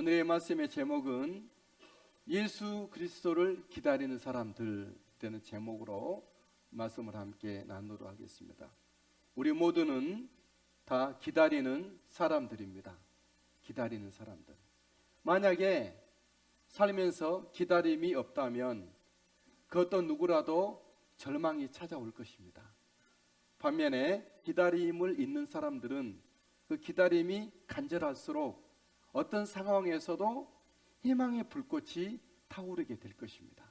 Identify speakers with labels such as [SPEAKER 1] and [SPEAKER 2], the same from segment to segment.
[SPEAKER 1] 오늘의 말씀의 제목은 예수 그리스도를 기다리는 사람들 되는 제목으로 말씀을 함께 나누도록 하겠습니다. 우리 모두는 다 기다리는 사람들입니다. 기다리는 사람들. 만약에 살면서 기다림이 없다면 그 어떤 누구라도 절망이 찾아올 것입니다. 반면에 기다림을 잊는 사람들은 그 기다림이 간절할수록 어떤 상황에서도 희망의 불꽃이 타오르게 될 것입니다.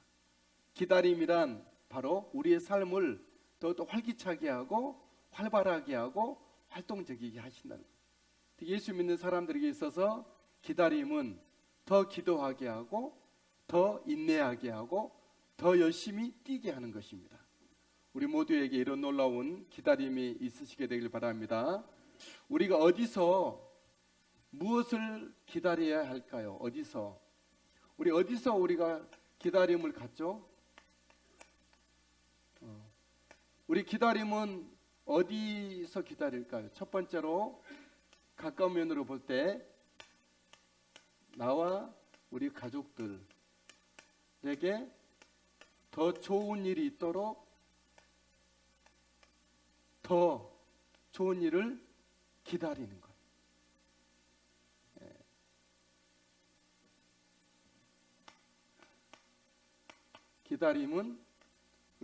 [SPEAKER 1] 기다림이란 바로 우리의 삶을 더욱더 활기차게 하고 활발하게 하고 활동적이게 하신다는 것. 예수 믿는 사람들에게 있어서 기다림은 더 기도하게 하고 더 인내하게 하고 더 열심히 뛰게 하는 것입니다. 우리 모두에게 이런 놀라운 기다림이 있으시게 되길 바랍니다. 우리가 어디서 무엇을 기다려야 할까요? 어디서 우리가 기다림을 갖죠? 우리 기다림은 어디서 기다릴까요? 첫 번째로 가까운 면으로 볼 때 나와 우리 가족들에게 더 좋은 일이 있도록 더 좋은 일을 기다리는 거예요. 기다림은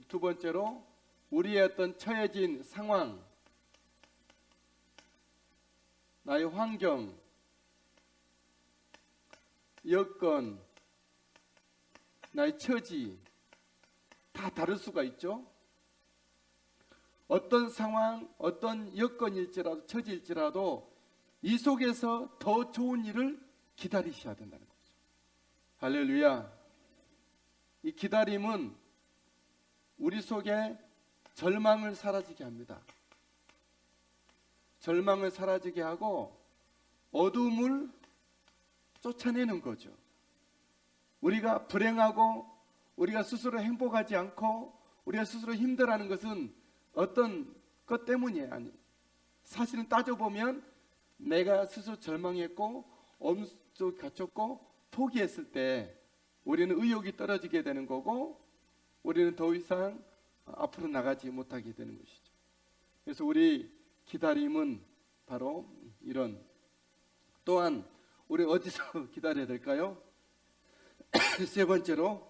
[SPEAKER 1] 두 번째로 우리의 어떤 처해진 상황, 나의 환경, 여건, 나의 처지 다 다를 수가 있죠. 어떤 상황, 어떤 여건일지라도 처지일지라도 이 속에서 더 좋은 일을 기다리셔야 된다는 거죠. 할렐루야. 이 기다림은 우리 속에 절망을 사라지게 합니다. 절망을 사라지게 하고 어둠을 쫓아내는 거죠. 우리가 불행하고 우리가 스스로 행복하지 않고 우리가 스스로 힘들어하는 것은 어떤 것 때문이 아니. 사실은 따져보면 내가 스스로 절망했고 엄습 갇혔고 포기했을 때 우리는 의욕이 떨어지게 되는 거고 우리는 더 이상 앞으로 나가지 못하게 되는 것이죠. 그래서 우리 기다림은 바로 이런. 또한 우리 어디서 기다려야 될까요? 세 번째로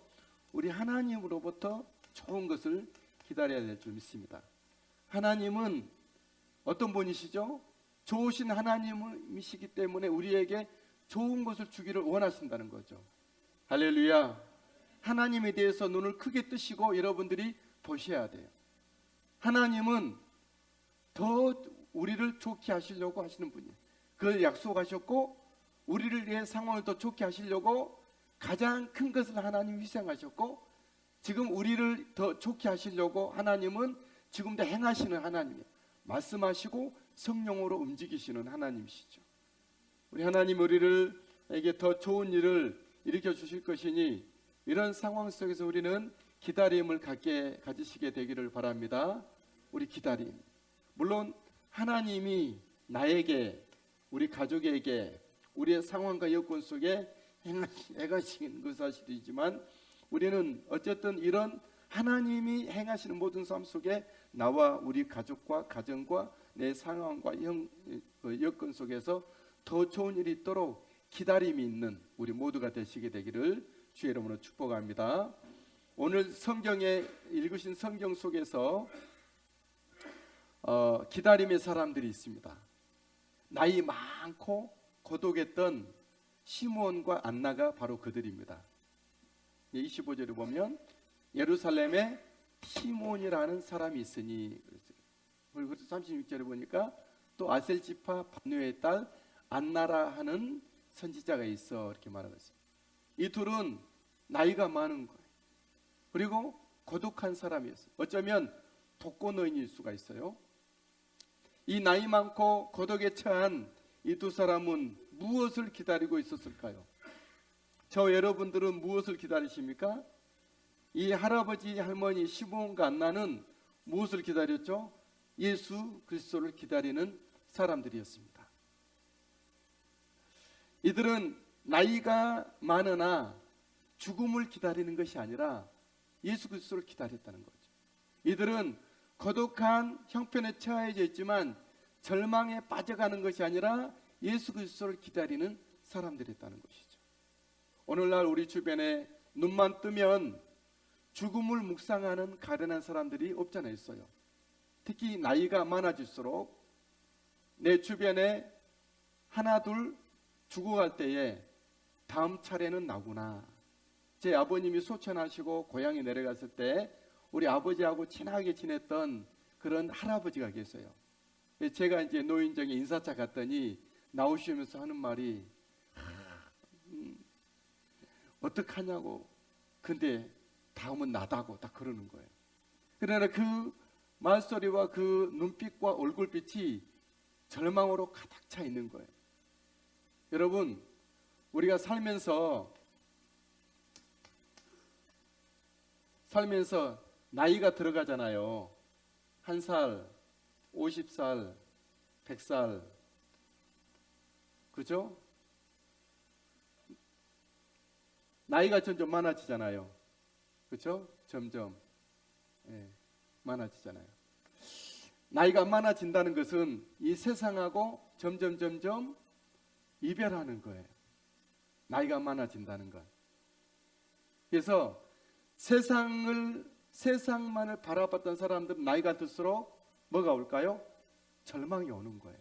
[SPEAKER 1] 우리 하나님으로부터 좋은 것을 기다려야 될 줄 믿습니다. 하나님은 어떤 분이시죠? 좋으신 하나님이시기 때문에 우리에게 좋은 것을 주기를 원하신다는 거죠. 할렐루야. 하나님에 대해서 눈을 크게 뜨시고 여러분들이 보셔야 돼요. 하나님은 더 우리를 좋게 하시려고 하시는 분이에요. 그걸 약속하셨고 우리를 위해 상황을 더 좋게 하시려고 가장 큰 것을 하나님 희생하셨고 지금 우리를 더 좋게 하시려고 하나님은 지금도 행하시는 하나님이에요. 말씀하시고 성령으로 움직이시는 하나님이시죠. 우리 하나님 우리에게 더 좋은 일을 일으켜 주실 것이니 이런 상황 속에서 우리는 기다림을 가지시게 되기를 바랍니다. 우리 기다림. 물론 하나님이 나에게 우리 가족에게 우리의 상황과 여건 속에 행하시는 그 사실이지만 우리는 어쨌든 이런 하나님이 행하시는 모든 삶 속에 나와 우리 가족과 가정과 내 상황과 여건 속에서 더 좋은 일이 있도록 기다림이 있는 우리 모두가 되시게 되기를 주의 이름으로 축복합니다. 오늘 성경에 읽으신 성경 속에서 기다림의 사람들이 있습니다. 나이 많고 고독했던 시므온과 안나가 바로 그들입니다. 25절에 보면 예루살렘에 시므온이라는 사람이 있으니, 그리고 36절에 보니까 또 아셀 지파 반누의 딸 안나라 하는 선지자가 있어 이렇게 말하고 있습니다. 이 둘은 나이가 많은 거예요. 그리고 고독한 사람이었어요. 어쩌면 독거노인일 수가 있어요. 이 나이 많고 고독에 처한 이 두 사람은 무엇을 기다리고 있었을까요? 저 여러분들은 무엇을 기다리십니까? 이 할아버지 할머니 시므온과 안나는 무엇을 기다렸죠? 예수 그리스도를 기다리는 사람들이었습니다. 이들은 나이가 많으나 죽음을 기다리는 것이 아니라 예수 그리스도를 기다렸다는 거죠. 이들은 거독한 형편에 처해져 있지만 절망에 빠져가는 것이 아니라 예수 그리스도를 기다리는 사람들이었다는 것이죠. 오늘날 우리 주변에 눈만 뜨면 죽음을 묵상하는 가련한 사람들이 없잖아 있어요. 특히 나이가 많아질수록 내 주변에 하나 둘 죽어갈 때에 다음 차례는 나구나. 제 아버님이 소천하시고 고향에 내려갔을 때 우리 아버지하고 친하게 지냈던 그런 할아버지가 계세요. 제가 이제 노인정에 인사차 갔더니 나오시면서 하는 말이 어떡하냐고. 근데 다음은 나다고 딱 그러는 거예요. 그러나 그 말소리와 그 눈빛과 얼굴빛이 절망으로 가득 차 있는 거예요. 여러분, 우리가 살면서 나이가 들어가잖아요. 1살, 50살, 100살. 그죠? 나이가 점점 많아지잖아요. 그렇죠? 점점 많아지잖아요. 나이가 많아진다는 것은 이 세상하고 점점 이별하는 거예요. 나이가 많아진다는 것. 그래서 세상만을 바라봤던 사람들은 나이가 들수록 뭐가 올까요? 절망이 오는 거예요.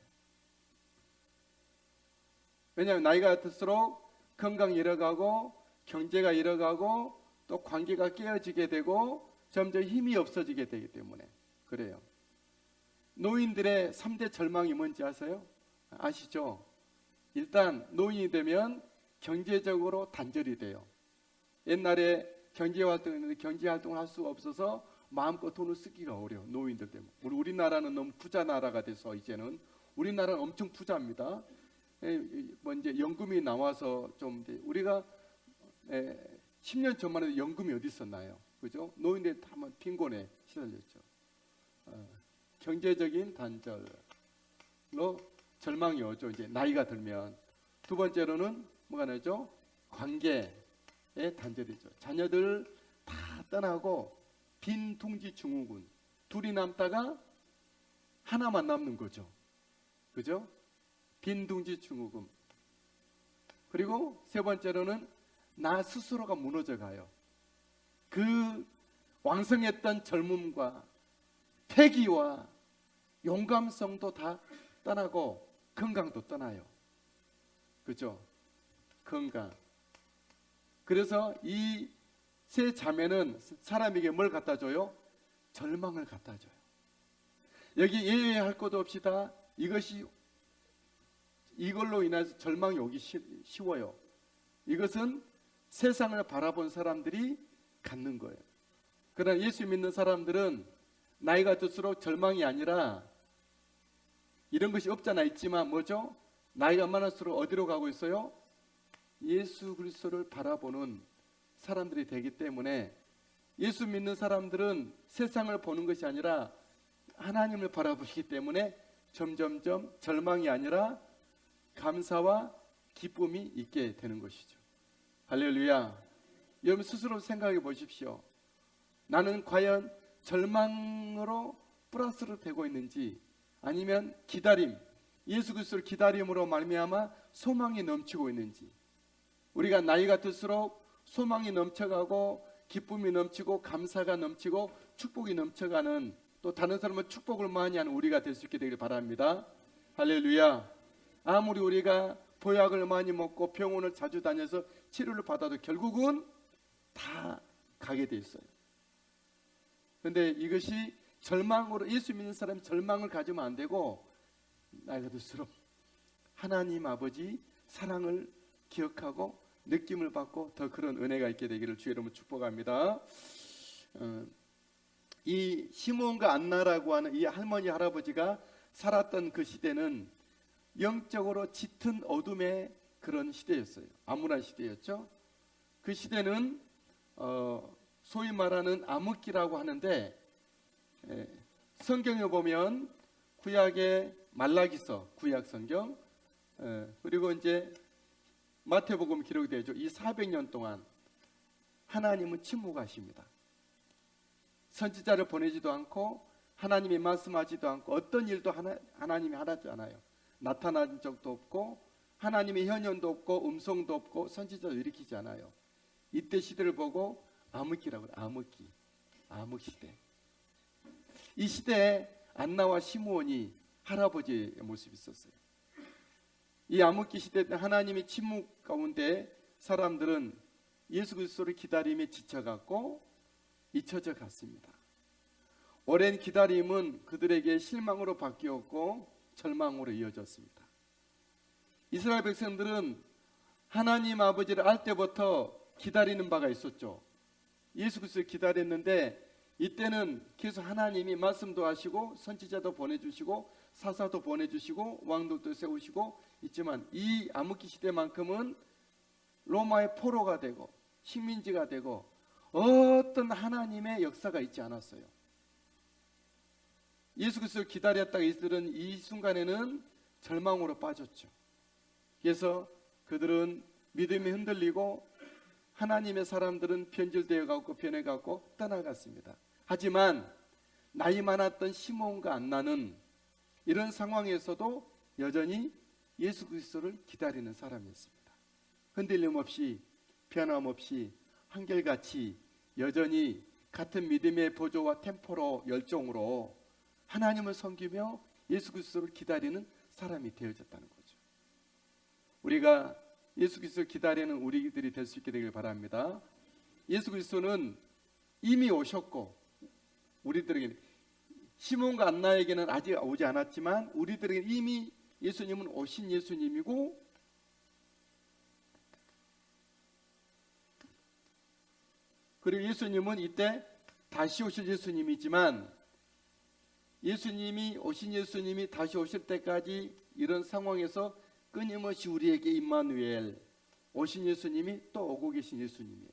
[SPEAKER 1] 왜냐하면 나이가 들수록 건강이 잃어가고 경제가 잃어가고 또 관계가 깨어지게 되고 점점 힘이 없어지게 되기 때문에 그래요. 노인들의 3대 절망이 뭔지 아세요? 아시죠? 일단 노인이 되면 경제적으로 단절이 돼요. 옛날에 경제활동을 할 수가 없어서 마음껏 돈을 쓰기가 어려워. 노인들 때문에. 우리나라는 너무 부자 나라가 돼서 이제는 우리나라는 엄청 부자입니다. 뭐 이제 연금이 나와서 좀 우리가 10년 전만 해도 연금이 어디 있었나요? 그죠? 노인들 다 빈곤에 시달렸죠. 경제적인 단절로 절망이 오죠. 이제 나이가 들면. 두 번째로는 뭐가 나죠? 관계의 단절이죠. 자녀들 다 떠나고 빈 둥지 증후군. 둘이 남다가 하나만 남는 거죠. 그죠? 빈 둥지 증후군. 그리고 세 번째로는 나 스스로가 무너져 가요. 그 왕성했던 젊음과 패기와 용감성도 다 떠나고 건강도 떠나요. 그죠? 건강. 그래서 이 세 자매는 사람에게 뭘 갖다 줘요? 절망을 갖다 줘요. 여기 예외할 것도 없이 다 이걸로 인해서 절망이 오기 쉬워요. 이것은 세상을 바라본 사람들이 갖는 거예요. 그러나 예수 믿는 사람들은 나이가 들수록 절망이 아니라 이런 것이 없잖아. 있지만 뭐죠? 나이가 많을수록 어디로 가고 있어요? 예수 그리스도를 바라보는 사람들이 되기 때문에 예수 믿는 사람들은 세상을 보는 것이 아니라 하나님을 바라보시기 때문에 점점점 절망이 아니라 감사와 기쁨이 있게 되는 것이죠. 할렐루야. 여러분 스스로 생각해 보십시오. 나는 과연 절망으로 플러스로 되고 있는지 아니면 기다림, 예수 그리스도를 기다림으로 말미암아 소망이 넘치고 있는지. 우리가 나이가 들수록 소망이 넘쳐가고 기쁨이 넘치고 감사가 넘치고 축복이 넘쳐가는, 또 다른 사람은 축복을 많이 하는 우리가 될 수 있게 되길 바랍니다. 할렐루야. 아무리 우리가 보약을 많이 먹고 병원을 자주 다녀서 치료를 받아도 결국은 다 가게 돼 있어요. 그런데 이것이 절망으로, 예수 믿는 사람이 절망을 가지면 안 되고 나이가 들수록 하나님 아버지 사랑을 기억하고 느낌을 받고 더 그런 은혜가 있게 되기를 주의 이름으로 축복합니다. 이 시몬과 안나라고 하는 이 할머니 할아버지가 살았던 그 시대는 영적으로 짙은 어둠의 그런 시대였어요. 암울한 시대였죠. 그 시대는 소위 말하는 암흑기라고 하는데, 성경에 보면 구약의 말라기서, 구약 성경, 그리고 이제 마태복음 기록되죠. 이 400년 동안 하나님은 침묵하십니다. 선지자를 보내지도 않고 하나님이 말씀하지도 않고 어떤 일도 하나님이 하지 않아요. 나타난 적도 없고 하나님의 현현도 없고 음성도 없고 선지자도 일으키지 않아요. 이때 시대를 보고 암흑기라고 해요. 암흑기, 암흑시대. 이 시대에 안나와 시므온이 할아버지의 모습이 있었어요. 이 암흑기 시대 때 하나님의 침묵 가운데 사람들은 예수 그리스도를 기다림에 지쳐갔고 잊혀져 갔습니다. 오랜 기다림은 그들에게 실망으로 바뀌었고 절망으로 이어졌습니다. 이스라엘 백성들은 하나님 아버지를 알 때부터 기다리는 바가 있었죠. 예수 그리스도를 기다렸는데 이때는 계속 하나님이 말씀도 하시고 선지자도 보내주시고 사사도 보내주시고 왕들도 세우시고 있지만 이 암흑기 시대만큼은 로마의 포로가 되고 식민지가 되고 어떤 하나님의 역사가 있지 않았어요. 예수 그리스도를 기다렸다가 이들은 이 순간에는 절망으로 빠졌죠. 그래서 그들은 믿음이 흔들리고 하나님의 사람들은 변질되어 가고 변해가고 떠나갔습니다. 하지만 나이 많았던 시몬과 안나는 이런 상황에서도 여전히 예수 그리스도를 기다리는 사람이었습니다. 흔들림 없이 변함없이 한결같이 여전히 같은 믿음의 보조와 템포로 열정으로 하나님을 섬기며 예수 그리스도를 기다리는 사람이 되어졌다는 거죠. 우리가 예수 그리스도를 기다리는 우리들이 될 수 있게 되길 바랍니다. 예수 그리스도는 이미 오셨고 우리들에게 시몬과 안나에게는 아직 오지 않았지만 우리들에게 이미 예수님은 오신 예수님이고 그리고 예수님은 이때 다시 오실 예수님이지만 예수님이 오신 예수님이 다시 오실 때까지 이런 상황에서 끊임없이 우리에게 임마누엘 오신 예수님이 또 오고 계신 예수님이에요.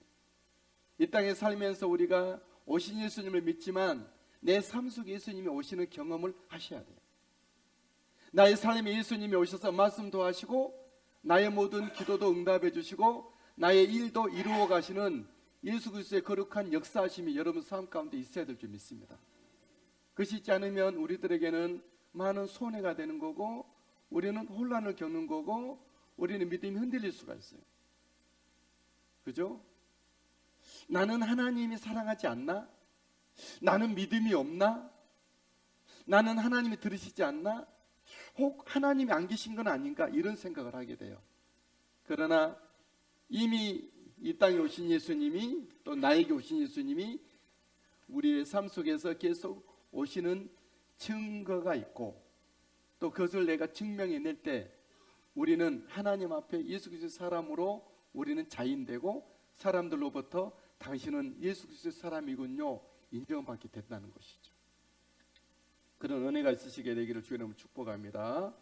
[SPEAKER 1] 이 땅에 살면서 우리가 오신 예수님을 믿지만 내 삶 속에 예수님이 오시는 경험을 하셔야 돼요. 나의 삶에 예수님이 오셔서 말씀도 하시고 나의 모든 기도도 응답해 주시고 나의 일도 이루어 가시는 예수 그리스도의 거룩한 역사하심이 여러분 삶 가운데 있어야 될 줄 믿습니다. 그것이 있지 않으면 우리들에게는 많은 손해가 되는 거고 우리는 혼란을 겪는 거고 우리는 믿음이 흔들릴 수가 있어요. 그죠? 나는 하나님이 사랑하지 않나? 나는 믿음이 없나? 나는 하나님이 들으시지 않나? 혹 하나님이 안 계신 건 아닌가? 이런 생각을 하게 돼요. 그러나 이미 이 땅에 오신 예수님이 또 나에게 오신 예수님이 우리의 삶 속에서 계속 오시는 증거가 있고 또 그것을 내가 증명해낼 때 우리는 하나님 앞에 예수 그리스도의 사람으로 우리는 자인되고 사람들로부터 당신은 예수 그리스도의 사람이군요 인정받게 된다는 것이죠. 그런 은혜가 있으시게 되기를 주의 이름으로 축복합니다.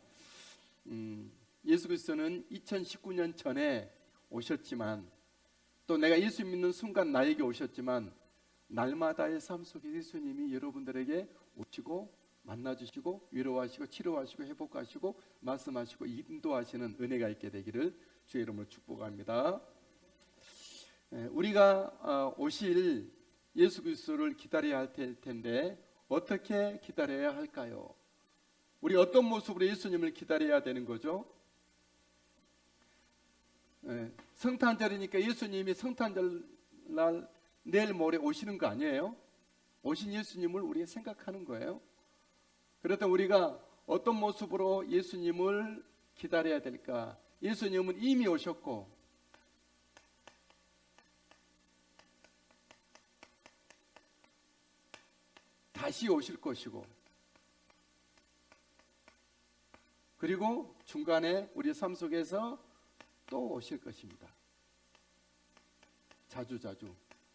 [SPEAKER 1] 예수 그리스도는 2019년 전에 오셨지만 또 내가 예수 믿는 순간 나에게 오셨지만 날마다의 삶 속에 예수님이 여러분들에게 오시고 만나주시고 위로하시고 치료하시고 회복하시고 말씀하시고 인도하시는 은혜가 있게 되기를 주의 이름으로 축복합니다. 우리가 오실 예수 그리스도를 기다려야 할 텐데 어떻게 기다려야 할까요? 우리 어떤 모습으로 예수님을 기다려야 되는 거죠? 성탄절이니까 예수님이 성탄절 날 내일 모레 오시는 거 아니에요? 오신 예수님을 우리가 생각하는 거예요. 그렇다면 우리가 어떤 모습으로 예수님을 기다려야 될까? 예수님은 이미 오셨고 다시 오실 것이고 그리고 중간에 우리 삶 속에서 또 오실 것입니다. 자주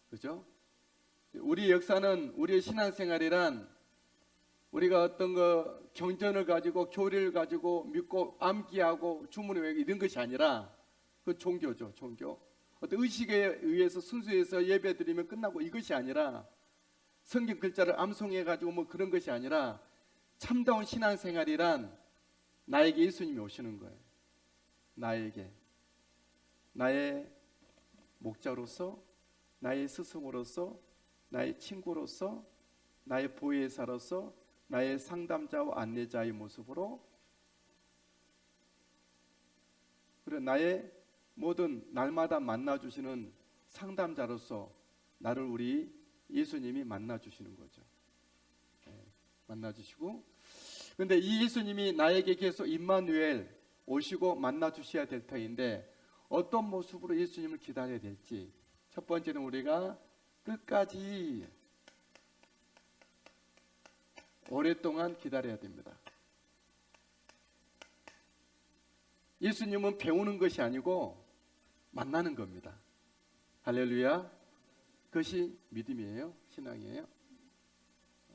[SPEAKER 1] 그죠? 우리 역사는 우리의 신앙생활이란 우리가 어떤 경전을 가지고 교리를 가지고 믿고 암기하고 주문을 외우고 이런 것이 아니라 그 종교죠. 종교. 어떤 의식에 의해서 순수해서 예배드리면 끝나고 이것이 아니라 성경 글자를 암송해 가지고 뭐 그런 것이 아니라 참다운 신앙생활이란 나에게 예수님이 오시는 거예요. 나에게 나의 목자로서, 나의 스승으로서, 나의 친구로서, 나의 보혜사로서, 나의 상담자와 안내자의 모습으로, 그리고 나의 모든 날마다 만나주시는 상담자로서 나를 우리 예수님이 만나주시는 거죠. 만나주시고, 그런데 이 예수님이 나에게 계속 임마누엘 오시고 만나주셔야 될 터인데 어떤 모습으로 예수님을 기다려야 될지, 첫 번째는 우리가 끝까지 오랫동안 기다려야 됩니다. 예수님은 배우는 것이 아니고 만나는 겁니다. 할렐루야. 그것이 믿음이에요. 신앙이에요.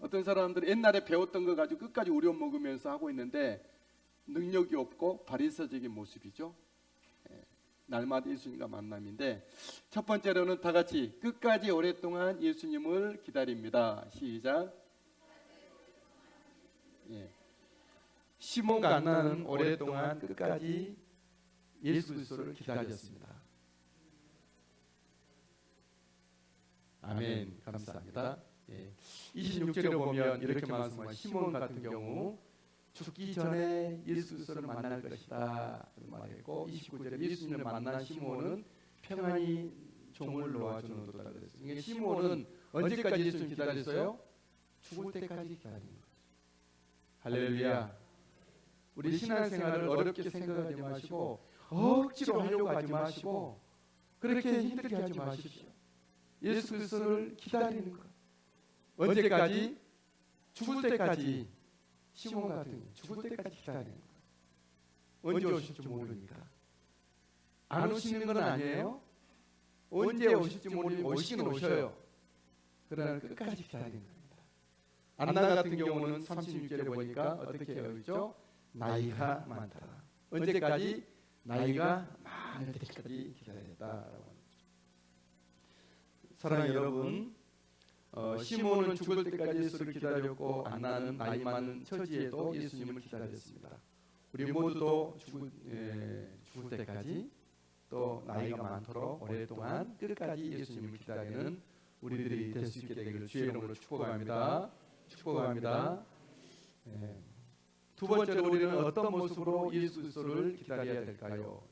[SPEAKER 1] 어떤 사람들은 옛날에 배웠던 거 가지고 끝까지 우려먹으면서 하고 있는데 능력이 없고 바리새적인 모습이죠. 날마다 예수님과 만남인데, 첫 번째로는 다 같이 끝까지 오랫동안 예수님을 기다립니다. 시작.
[SPEAKER 2] 시몬과 안나는 오랫동안 끝까지 예수 그리스도를 기다렸습니다. 아멘. 감사합니다. 26절에 보면 이렇게 말씀하신 시몬 같은 경우 죽기 전에 예수 그리스도를 만날 것이다 말했고, 29절에 예수님을 만난 시몬은 평안히 종을 놓아주는 도다 그랬어요. 그러니까 시몬은 언제까지 예수님 기다렸어요? 죽을 때까지 기다린 거예요. 할렐루야. 우리 신앙생활을 어렵게 생각하지 마시고 억지로 하려고 하지 마시고 그렇게 힘들게 하지 마십시오. 예수 그리스도를 기다리는 것. 언제까지? 죽을 때까지. 시몬 같은 죽을 때까지 기다리는 것. 언제 오실지 모르니까. 안 오시는 건 아니에요. 언제 오실지 모르니 오시긴 오셔요. 그러나 끝까지 기다리는 겁니다. 안나 같은 경우는 36절에 보니까 어떻게 해요? 그렇죠? 나이가 많다. 언제까지? 나이가 많을 때까지 기다렸다라고. 사랑하는 여러분, 시몬은 죽을 때까지 예수를 기다렸고 안나는 나이 많은 처지에도 예수님을 기다렸습니다. 우리 모두도 죽을 때까지 또 나이가 많도록 오랫동안 끝까지 예수님을 기다리는 우리들이 될 수 있게 되기를 주의 이름으로 축복합니다. 축복합니다. 두 번째로 우리는 어떤 모습으로 예수 그리스도를 기다려야 될까요?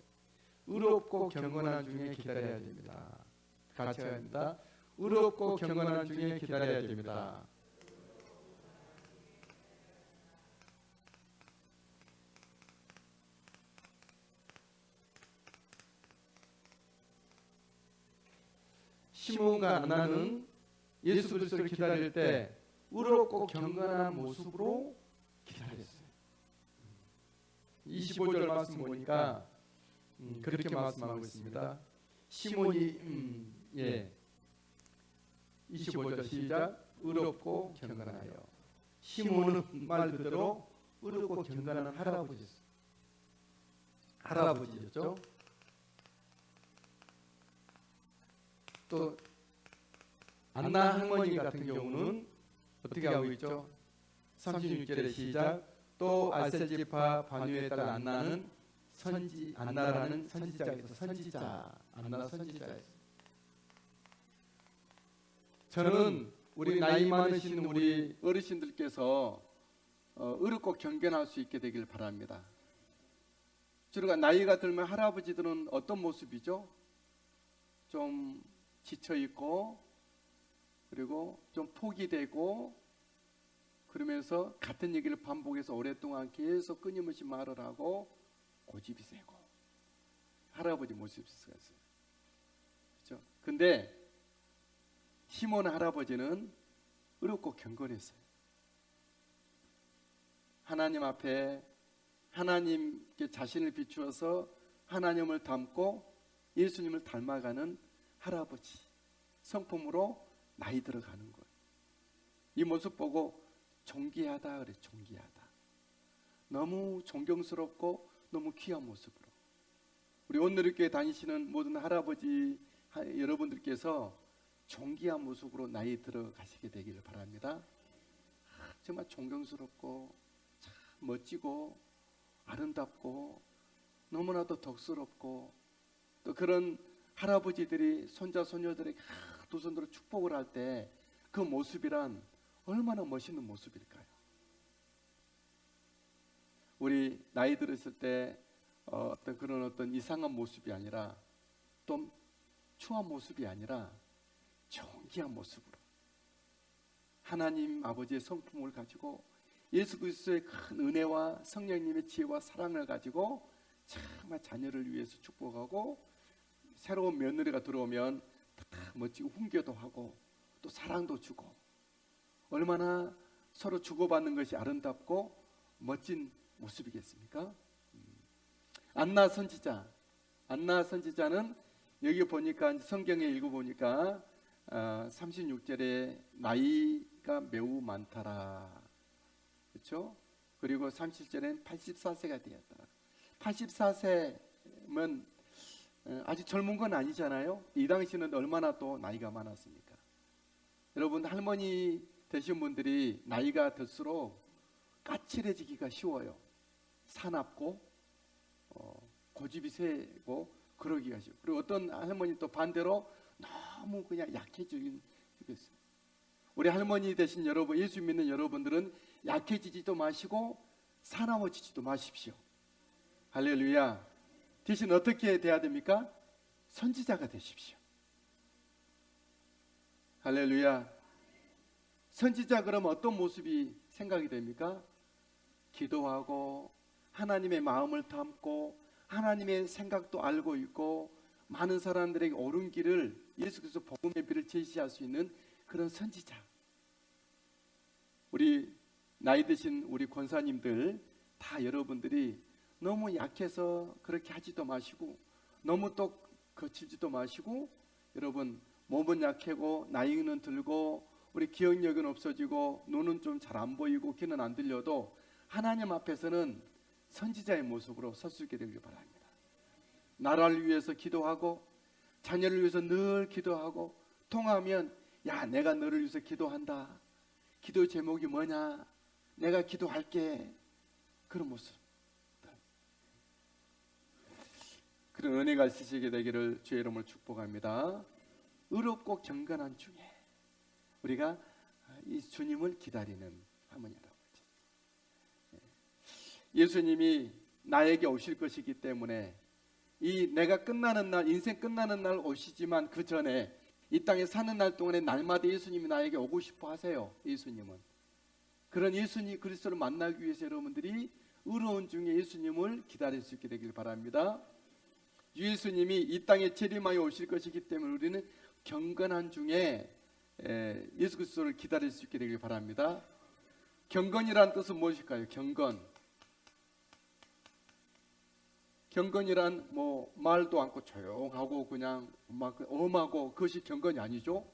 [SPEAKER 2] 의롭고 경건한 중에 기다려야 됩니다. 같이 해야 합니다. 의롭고 경건한 중에 기다려야 됩니다. 시몬과 안나는 예수 그리스도를 기다릴 때 의롭고 경건한 모습으로 기다렸어요. 25절 말씀 보니까 그렇게 말씀하고 있습니다. 시몬이 25절 시작. 의롭고 경건하여. 시몬은 말 그대로 의롭고 경건한 할아버지였죠. 또 안나 할머니 같은 경우는 어떻게 하고 있죠? 36절에 시작. 또 알셀지파 바누의 딸 안나는 안나라는 선지자에서 안나 선지자였어요. 저는 우리 나이 많으신 우리
[SPEAKER 1] 어르신들께서 의롭고 경건할 수 있게 되길 바랍니다. 주로 나이가 들면 할아버지들은 어떤 모습이죠? 좀 지쳐있고, 그리고 좀 포기되고, 그러면서 같은 얘기를 반복해서 오랫동안 계속 끊임없이 말을 하고 고집이 세고, 할아버지 모습이 있어요. 그렇죠? 근데 시몬 할아버지는 의롭고 경건했어요. 하나님 앞에 하나님께 자신을 비추어서 하나님을 닮고 예수님을 닮아가는 할아버지 성품으로 나이 들어가는 거예요. 이 모습 보고 존귀하다 그래. 존귀하다. 너무 존경스럽고 너무 귀한 모습으로 우리 온누리교회 다니시는 모든 할아버지 여러분들께서 존귀한 모습으로 나이 들어가시게 되기를 바랍니다. 정말 존경스럽고 참 멋지고 아름답고 너무나도 덕스럽고 또 그런 할아버지들이 손자 손녀들에게 두 손으로 축복을 할 때 그 모습이란 얼마나 멋있는 모습일까요? 우리 나이 들었을 때 어떤 그런 어떤 이상한 모습이 아니라 또 추한 모습이 아니라 존귀한 모습으로 하나님 아버지의 성품을 가지고 예수 그리스도의 큰 은혜와 성령님의 지혜와 사랑을 가지고 정말 자녀를 위해서 축복하고 새로운 며느리가 들어오면 다 멋지고 훈계도 하고 또 사랑도 주고 얼마나 서로 주고받는 것이 아름답고 멋진 모습이겠습니까? 안나 선지자는 여기 보니까 성경에 읽어보니까 36절에 나이가 매우 많더라. 그렇죠? 그리고 37절에는 84세가 되었더라. 84세면 아직 젊은 건 아니잖아요. 이 당시는 얼마나 또 나이가 많았습니까? 여러분 할머니 되신 분들이 나이가 들수록 까칠해지기가 쉬워요. 사납고 고집이 세고 그러기가 쉬워. 그리고 어떤 할머니 또 반대로 너무 그냥 약해지긴 하겠어요. 우리 할머니 되신 여러분, 예수 믿는 여러분들은 약해지지도 마시고 사나워지지도 마십시오. 할렐루야. 대신 어떻게 돼야 됩니까? 선지자가 되십시오. 할렐루야. 선지자 그러면 어떤 모습이 생각이 됩니까? 기도하고 하나님의 마음을 담고 하나님의 생각도 알고 있고 많은 사람들에게 옳은 길을 예수 그리스도 복음의 빛을 제시할 수 있는 그런 선지자. 우리 나이 드신 우리 권사님들 다 여러분들이 너무 약해서 그렇게 하지도 마시고 너무 또 거칠지도 마시고 여러분 몸은 약하고 나이는 들고 우리 기억력은 없어지고 눈은 좀 잘 안 보이고 귀는 안 들려도 하나님 앞에서는 선지자의 모습으로 설 수 있게 되길 바랍니다. 나라를 위해서 기도하고 자녀를 위해서 늘 기도하고 통하면 야 내가 너를 위해서 기도한다. 기도 제목이 뭐냐? 내가 기도할게. 그런 모습. 그런 은혜가 있으시게 되기를 주의 이름으로 축복합니다. 의롭고 경건한 중에 우리가 이 주님을 기다리는 할머니라고 하죠. 예수님이 나에게 오실 것이기 때문에 이 내가 끝나는 날 인생 끝나는 날 오시지만 그 전에 이 땅에 사는 날 동안에 날마다 예수님이 나에게 오고 싶어 하세요. 예수님은 그런 예수님 그리스도를 만나기 위해서 여러분들이 의로운 중에 예수님을 기다릴 수 있게 되길 바랍니다. 예수님이 이 땅에 재림하여 오실 것이기 때문에 우리는 경건한 중에 예수 그리스도를 기다릴 수 있게 되길 바랍니다. 경건이란 뜻은 무엇일까요? 경건이란 뭐 말도 않고 조용하고 그냥 막 엄하고 그것이 경건이 아니죠.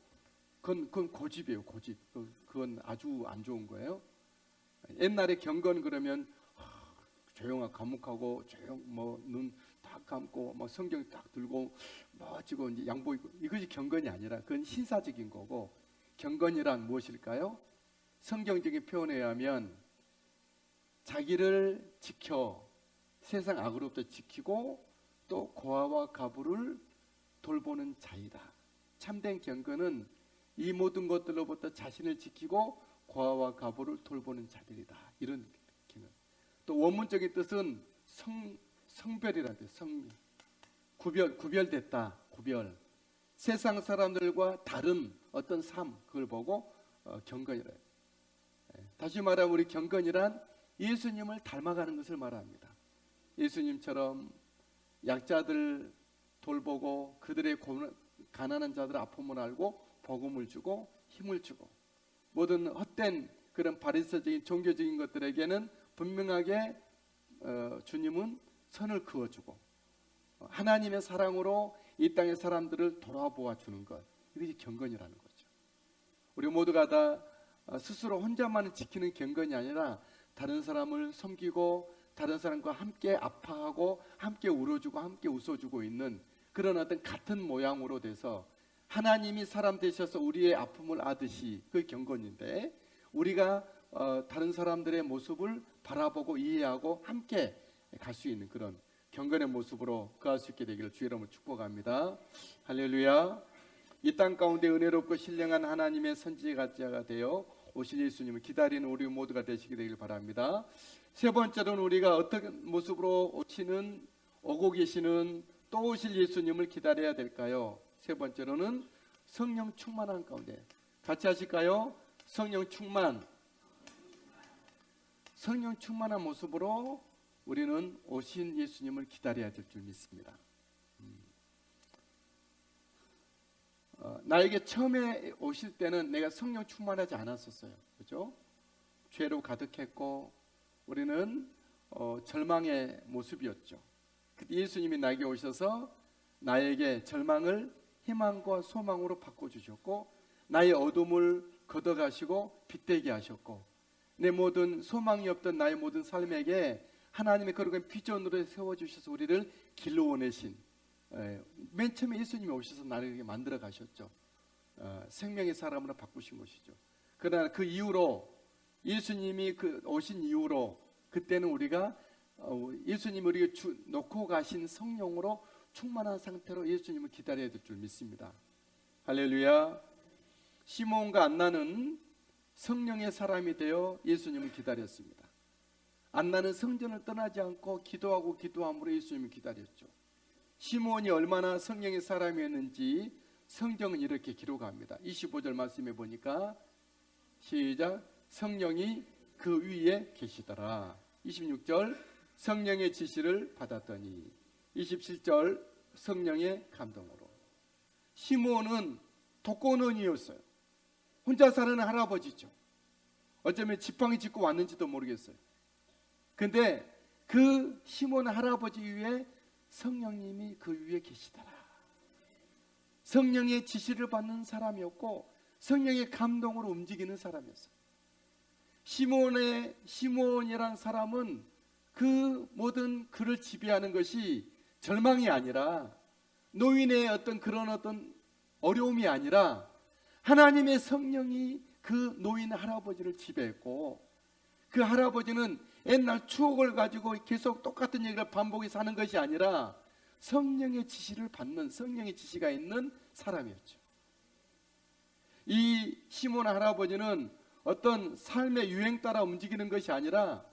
[SPEAKER 1] 그건 고집이에요. 고집. 그건 아주 안 좋은 거예요. 옛날에 경건 그러면 조용하고 감옥하고 눈 딱 감고 뭐 성경 딱 들고 멋지고 이제 양복 입고 이것이 경건이 아니라 그건 신사적인 거고 경건이란 무엇일까요? 성경적인 표현에 의하면 자기를 지켜 세상 악으로부터 지키고 또 고아와 가부를 돌보는 자이다. 참된 경건은 이 모든 것들로부터 자신을 지키고 고아와 가부를 돌보는 자들이다. 이런 경건. 또 원문적인 뜻은 성별이라는 뜻. 구별됐다. 구별. 세상 사람들과 다른 어떤 삶 그걸 보고 경건이라. 다시 말하면 우리 경건이란 예수님을 닮아가는 것을 말합니다. 예수님처럼 약자들 돌보고 그들의 가난한 자들의 아픔을 알고 복음을 주고 힘을 주고 모든 헛된 그런 바리새적인 종교적인 것들에게는 분명하게 주님은 선을 그어주고 하나님의 사랑으로 이 땅의 사람들을 돌아보아 주는 것 이것이 경건이라는 거죠. 우리 모두가 다 스스로 혼자만을 지키는 경건이 아니라 다른 사람을 섬기고 다른 사람과 함께 아파하고 함께 울어주고 함께 웃어주고 있는 그런 어떤 같은 모양으로 돼서 하나님이 사람 되셔서 우리의 아픔을 아듯이 그 경건인데 우리가 다른 사람들의 모습을 바라보고 이해하고 함께 갈 수 있는 그런 경건의 모습으로 거할 수 있게 되기를 주의 이름으로 축복합니다. 할렐루야. 이 땅 가운데 은혜롭고 신령한 하나님의 선지자가 되어 오실 예수님을 기다리는 우리 모두가 되시게 되길 바랍니다. 세 번째로는 우리가 어떤 모습으로 오고 계시는 또 오실 예수님을 기다려야 될까요? 세 번째로는 성령 충만한 가운데. 같이 하실까요? 성령 충만. 성령 충만한 모습으로 우리는 오신 예수님을 기다려야 될 줄 믿습니다. 나에게 처음에 오실 때는 내가 성령 충만하지 않았었어요. 그죠? 죄로 가득했고 우리는 절망의 모습이었죠. 그때 예수님이 나에게 오셔서 나에게 절망을 희망과 소망으로 바꿔주셨고 나의 어둠을 걷어가시고 빛되게 하셨고 내 모든 소망이 없던 나의 모든 삶에게 하나님의 거룩한 비전으로 세워주셔서 우리를 길로 보내신 맨 처음에 예수님이 오셔서 나를 이렇게 만들어 가셨죠. 생명의 사람으로 바꾸신 것이죠. 그러나 그 이후로 예수님이 오신 이후로 그때는 우리가 예수님이 우리가 놓고 가신 성령으로 충만한 상태로 예수님을 기다려야 될 줄 믿습니다. 할렐루야. 시몬과 안나는 성령의 사람이 되어 예수님을 기다렸습니다. 안나는 성전을 떠나지 않고 기도하고 기도함으로 예수님을 기다렸죠. 시몬이 얼마나 성령의 사람이었는지 성경은 이렇게 기록합니다. 25절 말씀해 보니까 시작. 성령이 그 위에 계시더라. 26절 성령의 지시를 받았더니 27절 성령의 감동으로. 시몬은 독거노인이었어요. 혼자 사는 할아버지죠. 어쩌면 지팡이 짚고 왔는지도 모르겠어요. 근데 그 시몬 할아버지 위에 성령님이 그 위에 계시더라. 성령의 지시를 받는 사람이었고 성령의 감동으로 움직이는 사람이었어요. 시몬이라는 사람은 그 모든 그를 지배하는 것이 절망이 아니라 노인의 그런 어려움이 아니라 하나님의 성령이 그 노인 할아버지를 지배했고 그 할아버지는 옛날 추억을 가지고 계속 똑같은 얘기를 반복해서 하는 것이 아니라 성령의 지시를 받는 성령의 지시가 있는 사람이었죠. 이 시몬 할아버지는 어떤 삶의 유행 따라 움직이는 것이 아니라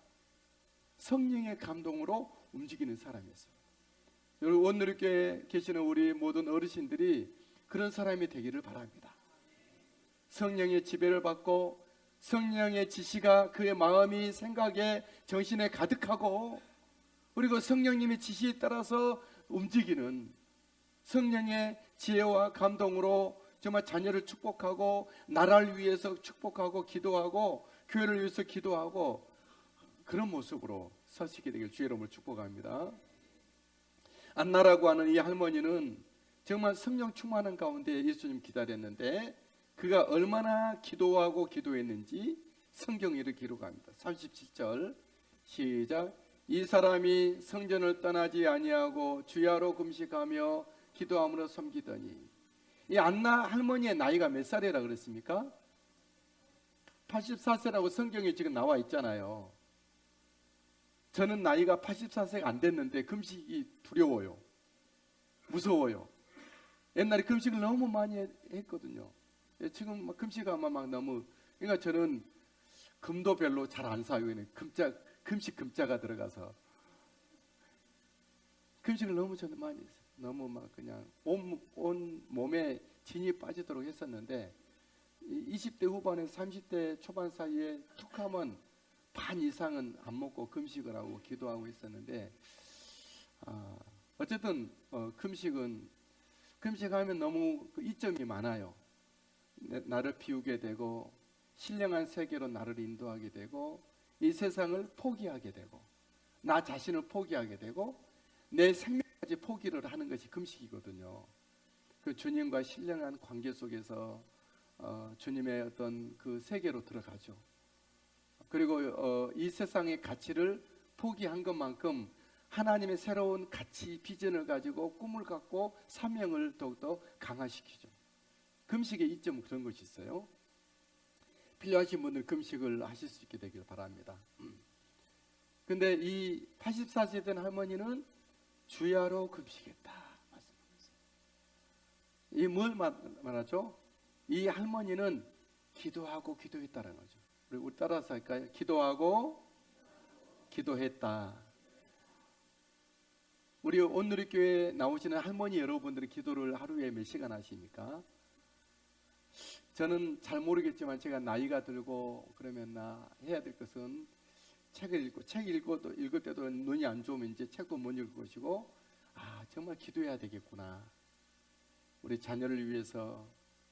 [SPEAKER 1] 성령의 감동으로 움직이는 사람이었어요. 여러분 원누리교회에 계시는 우리 모든 어르신들이 그런 사람이 되기를 바랍니다. 성령의 지배를 받고 성령의 지시가 그의 마음이 생각에 정신에 가득하고 그리고 성령님의 지시에 따라서 움직이는 성령의 지혜와 감동으로 정말 자녀를 축복하고 나라를 위해서 축복하고 기도하고 교회를 위해서 기도하고 그런 모습으로 서시게 되길 주의 이름으로 축복합니다. 안나라고 하는 이 할머니는 정말 성령 충만한 가운데 예수님 기다렸는데 그가 얼마나 기도하고 기도했는지 성경이 이렇게 기록합니다. 37절 시작. 이 사람이 성전을 떠나지 아니하고 주야로 금식하며 기도함으로 섬기더니. 이 안나 할머니의 나이가 몇 살이라 그랬습니까? 84세라고 성경에 지금 나와 있잖아요. 저는 나이가 84세가 안 됐는데 금식이 두려워요. 무서워요. 옛날에 금식을 너무 많이 했거든요. 지금 막 금식하면 막 너무, 그러니까 저는 금도 별로 잘 안 사요. 금식 금자가 들어가서 금식을 너무 저는 많이 했어요. 너무 막 그냥 온 몸에 진이 빠지도록 했었는데 20대 후반에서 30대 초반 사이에 툭 하면 반 이상은 안 먹고 금식을 하고 기도하고 있었는데 어쨌든 금식하면 너무 이점이 많아요. 나를 비우게 되고 신령한 세계로 나를 인도하게 되고 이 세상을 포기하게 되고 나 자신을 포기하게 되고 내 생명까지 포기를 하는 것이 금식이거든요. 그 주님과 신령한 관계 속에서 주님의 어떤 그 세계로 들어가죠. 그리고 이 세상의 가치를 포기한 것만큼 하나님의 새로운 가치, 비전을 가지고 꿈을 갖고 사명을 더욱더 강화시키죠. 금식의 이점은 그런 것이 있어요. 필요하신 분들 금식을 하실 수 있게 되길 바랍니다. 근데 이 84세 된 할머니는 주야로 금식했다 말씀하셨어요. 이 뭘 말하죠? 이 할머니는 기도하고 기도했다는 거죠. 우리 따라서 할까요? 기도하고 기도했다. 우리 온누리교회 나오시는 할머니 여러분들은 기도를 하루에 몇 시간 하십니까? 저는 잘 모르겠지만 제가 나이가 들고 그러면 나 해야 될 것은 책을 읽고 읽을 때도 눈이 안 좋으면 이제 책도 못 읽을 것이고 정말 기도해야 되겠구나. 우리 자녀를 위해서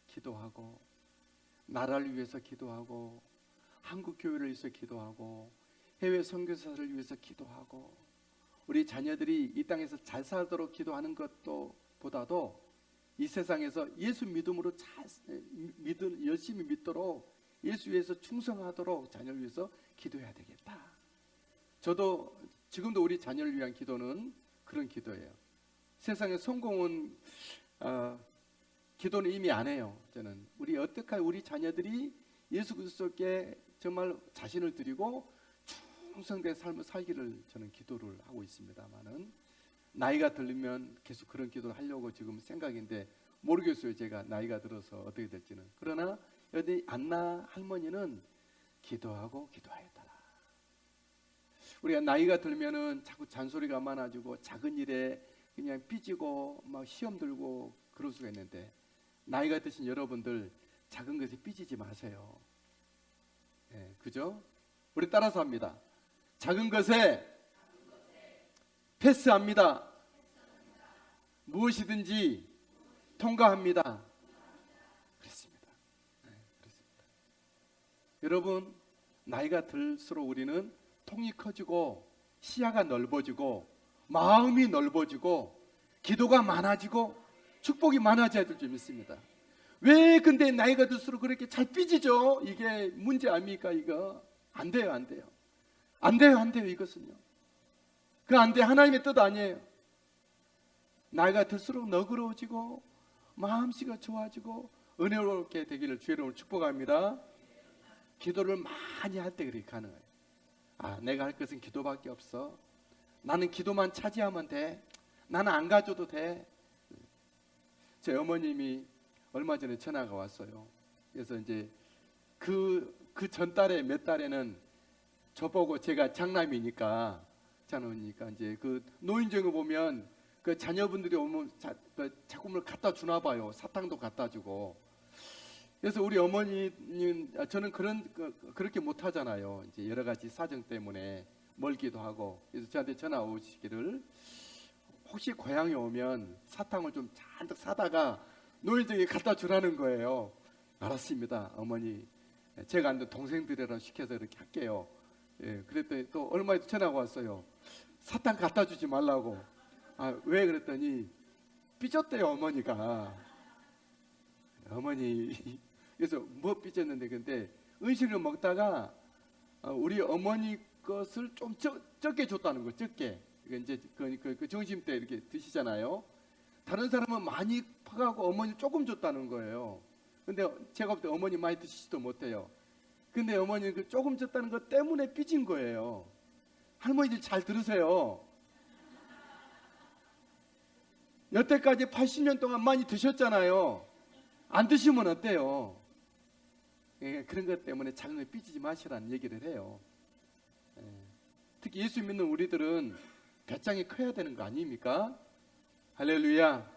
[SPEAKER 1] 기도하고 나라를 위해서 기도하고 한국 교회를 위해서 기도하고 해외 선교사를 위해서 기도하고 우리 자녀들이 이 땅에서 잘 살도록 기도하는 것도 보다도 이 세상에서 예수 믿음으로 열심히 믿도록 예수 위해서 충성하도록 자녀를 위해서 기도해야 되겠다. 저도 지금도 우리 자녀를 위한 기도는 그런 기도예요. 세상의 성공은 기도는 이미 안 해요. 저는 어떻게 우리 자녀들이 예수 그리스도께 정말 자신을 드리고 충성된 삶을 살기를 저는 기도를 하고 있습니다만은 나이가 들면 계속 그런 기도를 하려고 지금 생각인데 모르겠어요. 제가 나이가 들어서 어떻게 될지는. 그러나 여기 안나 할머니는 기도하고 기도하였더라. 우리가 나이가 들면은 자꾸 잔소리가 많아지고 작은 일에 그냥 삐지고 막 시험 들고 그럴 수가 있는데 나이가 드신 여러분들 작은 것에 삐지지 마세요. 네, 그죠? 우리 따라서 합니다. 작은 것에 패스합니다. 무엇이든지 통과합니다. 그렇습니다. 네, 그렇습니다. 여러분 나이가 들수록 우리는 통이 커지고 시야가 넓어지고 마음이 넓어지고 기도가 많아지고 축복이 많아져야 될 줄 믿습니다. 왜 근데 나이가 들수록 그렇게 잘 삐지죠? 이게 문제 아닙니까? 이거 안 돼요. 안 돼요. 이것은요. 그 안 돼. 하나님의 뜻 아니에요. 나이가 들수록 너그러워지고 마음씨가 좋아지고 은혜롭게 되기를 주의 이름으로 축복합니다. 기도를 많이 할 때 그렇게 가능해요. 내가 할 것은 기도밖에 없어. 나는 기도만 차지하면 돼. 나는 안 가져도 돼. 제 어머님이 얼마 전에 전화가 왔어요. 그래서 이제 그 전달에 몇 달에는 저보고 제가 장남이니까 이제 그 노인정에 보면 그 자녀분들이 오면 자꾸만 갖다 주나 봐요. 사탕도 갖다 주고. 그래서 우리 어머니는 저는 그렇게 못 하잖아요. 이제 여러 가지 사정 때문에 멀기도 하고. 그래서 저한테 전화 오시기를 혹시 고향에 오면 사탕을 좀 잔뜩 사다가 노인정에 갖다 주라는 거예요. 알았습니다, 어머니. 제가 안 돼 동생들이랑 시켜서 이렇게 할게요. 예, 그랬더니 또 얼마 전에 전화가 왔어요. 사탕 갖다 주지 말라고. 왜 그랬더니 삐졌대요, 어머니가. 어머니 그래서 뭐 삐졌는데 근데 음식을 먹다가 우리 어머니 것을 좀 적게 줬다는 거. 적게. 이제 그 점심 때 이렇게 드시잖아요. 다른 사람은 많이 퍼가고 어머니 조금 줬다는 거예요. 근데 제가 볼 때 어머니 많이 드시지도 못해요. 근데 어머니는 그 조금 줬다는 것 때문에 삐진 거예요. 할머니들 잘 들으세요. 여태까지 80년 동안 많이 드셨잖아요. 안 드시면 어때요? 그런 것 때문에 작은 거 삐지지 마시라는 얘기를 해요. 특히 예수 믿는 우리들은 배짱이 커야 되는 거 아닙니까? 할렐루야.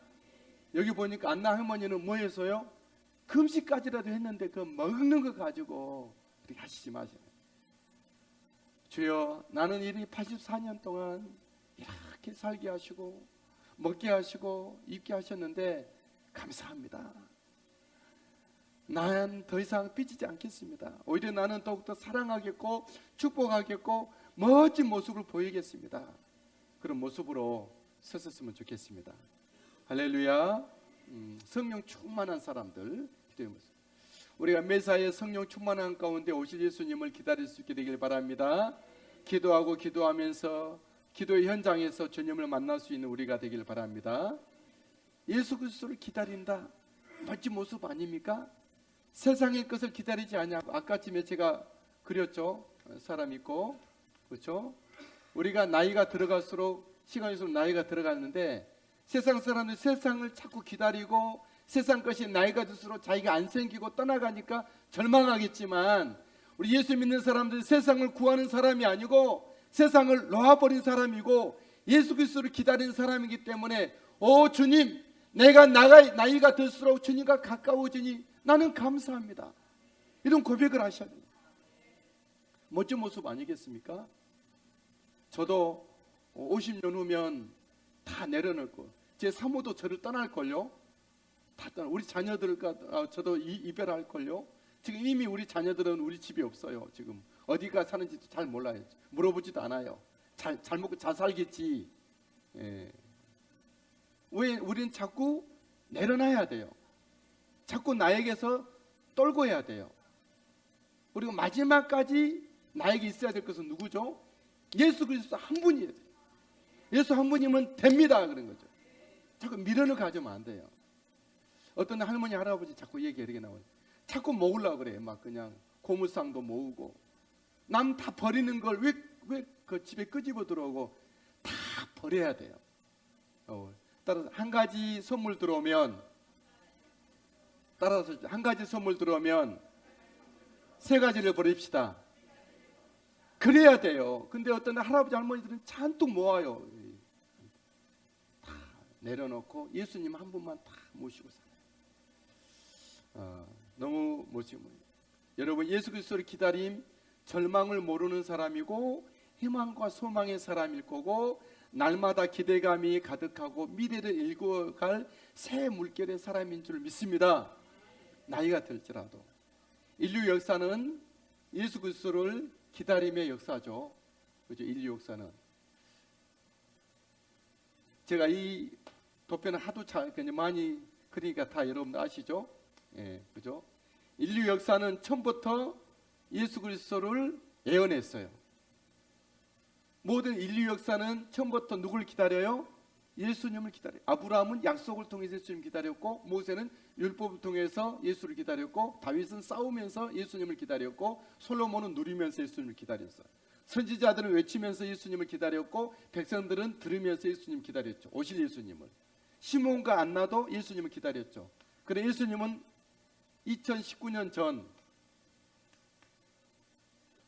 [SPEAKER 1] 여기 보니까 안나 할머니는 뭐 했어요? 금식까지라도 했는데 그 먹는 거 가지고 그렇게 하시지 마세요. 주여, 나는 이리 84년 동안 이렇게 살게 하시고 먹게 하시고 입게 하셨는데 감사합니다. 난 더 이상 삐지지 않겠습니다. 오히려 나는 더욱더 사랑하겠고 축복하겠고 멋진 모습을 보이겠습니다. 그런 모습으로 섰었으면 좋겠습니다. 할렐루야. 성령 충만한 사람들 기도의 모습. 우리가 매사에 성령 충만한 가운데 오실 예수님을 기다릴 수 있게 되길 바랍니다. 기도하고 기도하면서 기도의 현장에서 주님을 만날 수 있는 우리가 되길 바랍니다. 예수 그리스도를 기다린다. 멋진 모습 아닙니까? 세상의 것을 기다리지 않냐고 아까쯤에 제가 그렸죠. 사람 있고, 그렇죠? 우리가 나이가 들어갈수록 시간이 있으면 나이가 들어갔는데 세상 사람들 세상을 자꾸 기다리고 세상 것이 나이가 들수록 자기가 안 생기고 떠나가니까 절망하겠지만 우리 예수 믿는 사람들은 세상을 구하는 사람이 아니고 세상을 놓아버린 사람이고 예수 그리스도를 기다리는 사람이기 때문에 주님, 내가 나이가 들수록 주님과 가까워지니 나는 감사합니다. 이런 고백을 하셔야 됩니다. 멋진 모습 아니겠습니까? 저도 50년 후면 다 내려놓을 거예요. 제 사모도 저를 떠날걸요. 우리 자녀들과 저도 이별할걸요. 지금 이미 우리 자녀들은 우리 집에 없어요. 지금 어디가 사는지도 잘 몰라요. 물어보지도 않아요. 잘 먹고 잘 살겠지. 예. 왜 우리는 자꾸 내려놔야 돼요. 자꾸 나에게서 떨고 해야 돼요. 그리고 마지막까지 나에게 있어야 될 것은 누구죠? 예수 그리스도 한 분이에요. 예수 한 분이면 됩니다. 그런 거죠. 자꾸 미련을 가지면 안 돼요. 어떤 할머니 할아버지 자꾸 얘기 이렇게 나와요. 자꾸 모으려고 그래. 막 그냥 고물상도 모으고 남 다 버리는 걸 왜 그 집에 끄집어 들어오고 다 버려야 돼요. 따라서 한 가지 선물 들어오면 세 가지를 버립시다. 그래야 돼요. 근데 어떤 할아버지 할머니들은 잔뜩 모아요. 다 내려놓고 예수님 한 분만 다 모시고 살아요. 너무 멋지고 여러분, 예수 그리스도를 기다림 절망을 모르는 사람이고 희망과 소망의 사람일 거고 날마다 기대감이 가득하고 미래를 일구어갈 새 물결의 사람인 줄 믿습니다. 나이가 들지라도. 인류 역사는 예수 그리스도를 기다림의 역사죠. 그죠? 인류 역사는. 제가 이 도표는 하도 많이 그러니까 다 여러분들 아시죠? 예, 그죠? 인류 역사는 처음부터 예수 그리스도를 예언했어요. 모든 인류 역사는 처음부터 누굴 기다려요? 예수님을 기다려요. 아브라함은 약속을 통해서 예수님을 기다렸고, 모세는 율법을 통해서 예수를 기다렸고, 다윗은 싸우면서 예수님을 기다렸고, 솔로몬은 누리면서 예수님을 기다렸어요. 선지자들은 외치면서 예수님을 기다렸고, 백성들은 들으면서 예수님을 기다렸죠. 오실 예수님을. 시몬과 안나도 예수님을 기다렸죠. 그래 예수님은 2019년 전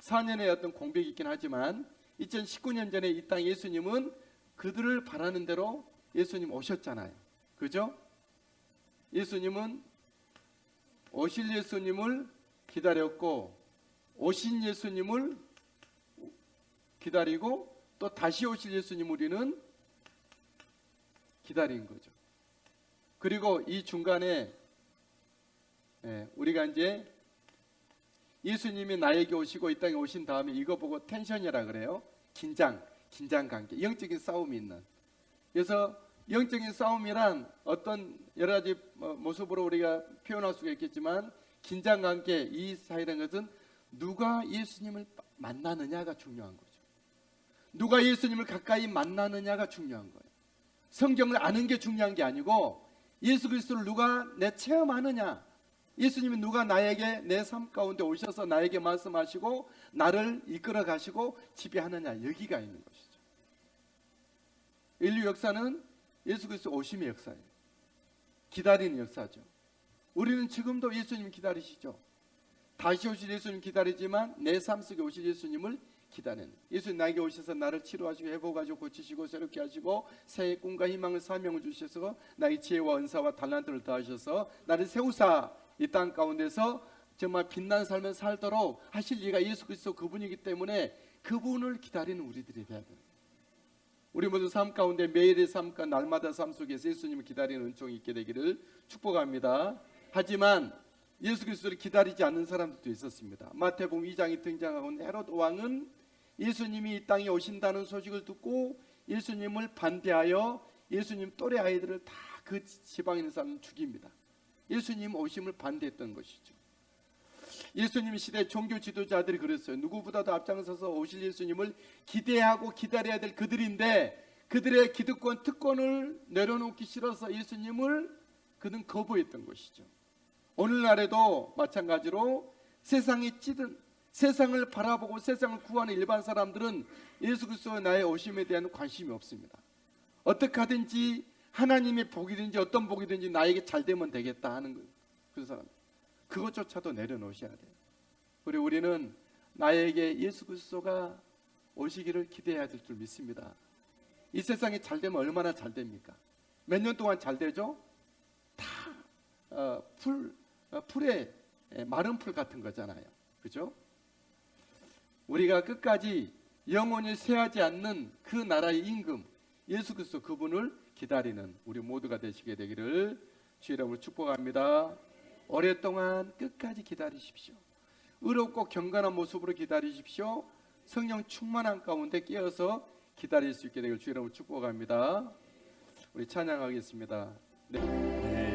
[SPEAKER 1] 4년의 어떤 공백이 있긴 하지만 2019년 전에 이 땅 예수님은 그들을 바라는 대로 예수님 오셨잖아요. 그죠? 예수님은 오실 예수님을 기다렸고 오신 예수님을 기다리고 또 다시 오실 예수님 우리는 기다린 거죠. 그리고 이 중간에 우리가 이제 예수님이 나에게 오시고 이 땅에 오신 다음에 이거 보고 텐션이라 그래요. 긴장 관계, 영적인 싸움이 있는. 그래서 영적인 싸움이란 어떤 여러 가지 모습으로 우리가 표현할 수가 있겠지만 긴장 관계 이 사이라는 것은 누가 예수님을 만나느냐가 중요한 거죠. 누가 예수님을 가까이 만나느냐가 중요한 거예요. 성경을 아는 게 중요한 게 아니고 예수 그리스도를 누가 내 체험하느냐, 예수님이 누가 나에게 내 삶 가운데 오셔서 나에게 말씀하시고 나를 이끌어 가시고 지배하느냐, 여기가 있는 것이죠. 인류 역사는 예수 그리스도 오심의 역사예요. 기다리는 역사죠. 우리는 지금도 예수님 기다리시죠. 다시 오실 예수님 기다리지만 내 삶 속에 오실 예수님을 기다리는, 예수님 나에게 오셔서 나를 치료하시고 회복하시고 고치시고 새롭게 하시고 새해 꿈과 희망을 사명을 주셔서 나의 지혜와 은사와 달란트를 더하셔서 나를 세우사 이 땅 가운데서 정말 빛난 삶을 살도록 하실 이가 예수 그리스도 그분이기 때문에 그분을 기다리는 우리들이 돼야 됩니다. 우리 모두 삶 가운데 매일의 삶과 날마다 삶 속에서 예수님을 기다리는 은총이 있게 되기를 축복합니다. 하지만 예수 그리스도를 기다리지 않는 사람들도 있었습니다. 마태복음 2장에 등장하는 헤롯 왕은 예수님이 이 땅에 오신다는 소식을 듣고 예수님을 반대하여 예수님 또래 아이들을 다 그 지방에 있는 사람 죽입니다. 예수님 오심을 반대했던 것이죠. 예수님 시대 종교 지도자들이 그랬어요. 누구보다도 앞장서서 오실 예수님을 기대하고 기다려야 될 그들인데 그들의 기득권 특권을 내려놓기 싫어서 예수님을 그는 거부했던 것이죠. 오늘날에도 마찬가지로 세상에 찌든 세상을 바라보고 세상을 구하는 일반 사람들은 예수 그리스도의 나의 오심에 대한 관심이 없습니다. 어떻게 하든지 하나님의 복이든지 어떤 복이든지 나에게 잘 되면 되겠다 하는 거예요. 그 사람 그것조차도 내려놓으셔야 돼요. 그리고 우리는 나에게 예수 그리스도가 오시기를 기대해야 될 줄 믿습니다. 이 세상이 잘 되면 얼마나 잘 됩니까? 몇 년 동안 잘 되죠? 다 풀에 마른 풀 같은 거잖아요. 그죠? 우리가 끝까지 영원히 쇠하지 않는 그 나라의 임금 예수 그리스도 그분을 기다리는 우리 모두가 되시게 되기를 주의 이름으로 축복합니다. 오랫동안 끝까지 기다리십시오. 의롭고 경건한 모습으로 기다리십시오. 성령 충만한 가운데 깨어서 기다릴 수 있게 되길 주의 이름으로 축복합니다. 우리 찬양하겠습니다. 네.